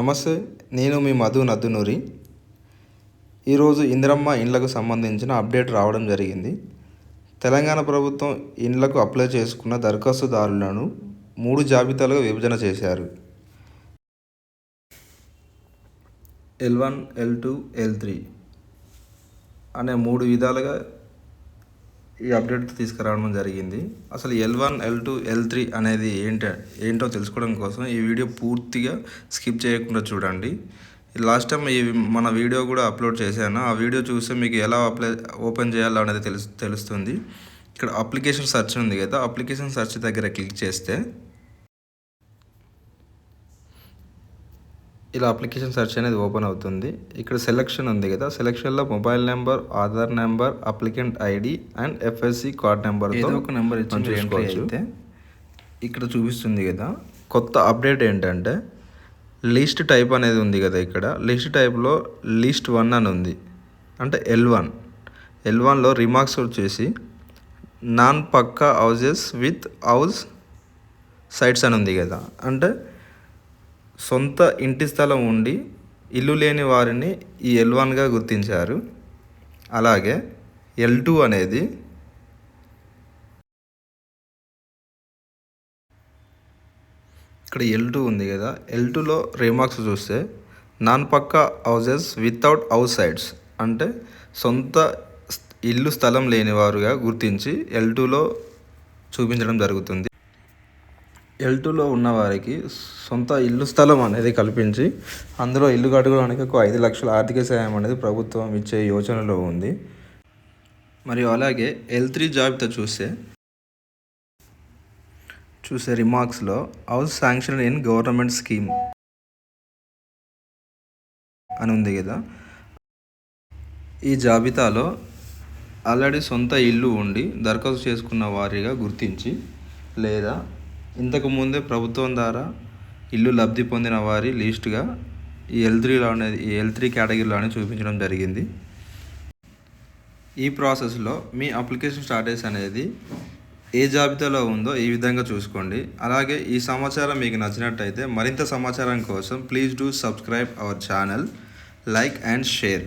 నమస్తే, నేను మీ మధు నద్దునూరి. ఈరోజు ఇందిరమ్మ ఇండ్లకు సంబంధించిన అప్డేట్ రావడం జరిగింది. తెలంగాణ ప్రభుత్వం ఇండ్లకు అప్లై చేసుకున్న దరఖాస్తుదారులను 3 జాబితాలుగా విభజన చేశారు. L1, L2, L3 అనే 3 విధాలుగా ఈ అప్డేట్ తీసుకురావడం జరిగింది. అసలు L1, L2, L3 అనేది ఏంటో తెలుసుకోవడం కోసం ఈ వీడియో పూర్తిగా స్కిప్ చేయకుండా చూడండి. లాస్ట్ టైం మన వీడియో కూడా అప్లోడ్ చేశాను. ఆ వీడియో చూస్తే మీకు ఎలా ఓపెన్ చేయాలో అనేది తెలుస్తుంది. ఇక్కడ అప్లికేషన్ సెర్చ్ ఉంది కదా, అప్లికేషన్ సెర్చ్ దగ్గర క్లిక్ చేస్తే ఇలా అప్లికేషన్ సెర్చ్ అనేది ఓపెన్ అవుతుంది. ఇక్కడ సెలెక్షన్ ఉంది కదా, సెలెక్షన్లో mobile number, Aadhaar number, applicant ID and FSC card నెంబర్తో ఒక నెంబర్ ఇచ్చి చూసుకోవచ్చు. ఇక్కడ చూపిస్తుంది కదా, కొత్త అప్డేట్ ఏంటంటే లిస్ట్ టైప్ అనేది ఉంది కదా. ఇక్కడ లిస్ట్ టైప్లో లిస్ట్ 1 అని ఉంది, అంటే L1లో రిమార్క్స్ వచ్చేసి non pucca houses with house sites అని ఉంది కదా, అంటే సొంత ఇంటి స్థలం ఉండి ఇల్లు లేని వారిని ఈ L1గా గుర్తించారు. అలాగే L2 అనేది ఇక్కడ L2 ఉంది కదా, L2లో రిమార్క్స్ చూస్తే non pucca houses without house sites, అంటే సొంత ఇల్లు స్థలం లేని వారుగా గుర్తించి L2లో చూపించడం జరుగుతుంది. L2లో ఉన్నవారికి సొంత ఇల్లు స్థలం అనేది కల్పించి అందులో ఇల్లు కట్టుకోవడానికి ఒక 5 లక్షల ఆర్థిక సాయం అనేది ప్రభుత్వం ఇచ్చే యోచనలో ఉంది. మరియు అలాగే L3 జాబితా చూసే రిమార్క్స్లో house sanction in government scheme అని ఉంది కదా. ఈ జాబితాలో ఆల్రెడీ సొంత ఇల్లు ఉండి దరఖాస్తు చేసుకున్న వారిగా గుర్తించి, లేదా ఇంతకుముందే ప్రభుత్వం ద్వారా ఇల్లు లబ్ధి పొందిన వారి లిస్టుగా ఈ L3 కేటగిరీలోనే చూపించడం జరిగింది. ఈ ప్రాసెస్లో మీ అప్లికేషన్ స్టాటస్ అనేది ఏ జాబితాలో ఉందో ఈ విధంగా చూసుకోండి. అలాగే ఈ సమాచారం మీకు నచ్చినట్టయితే మరింత సమాచారం కోసం please do subscribe our channel, like and share.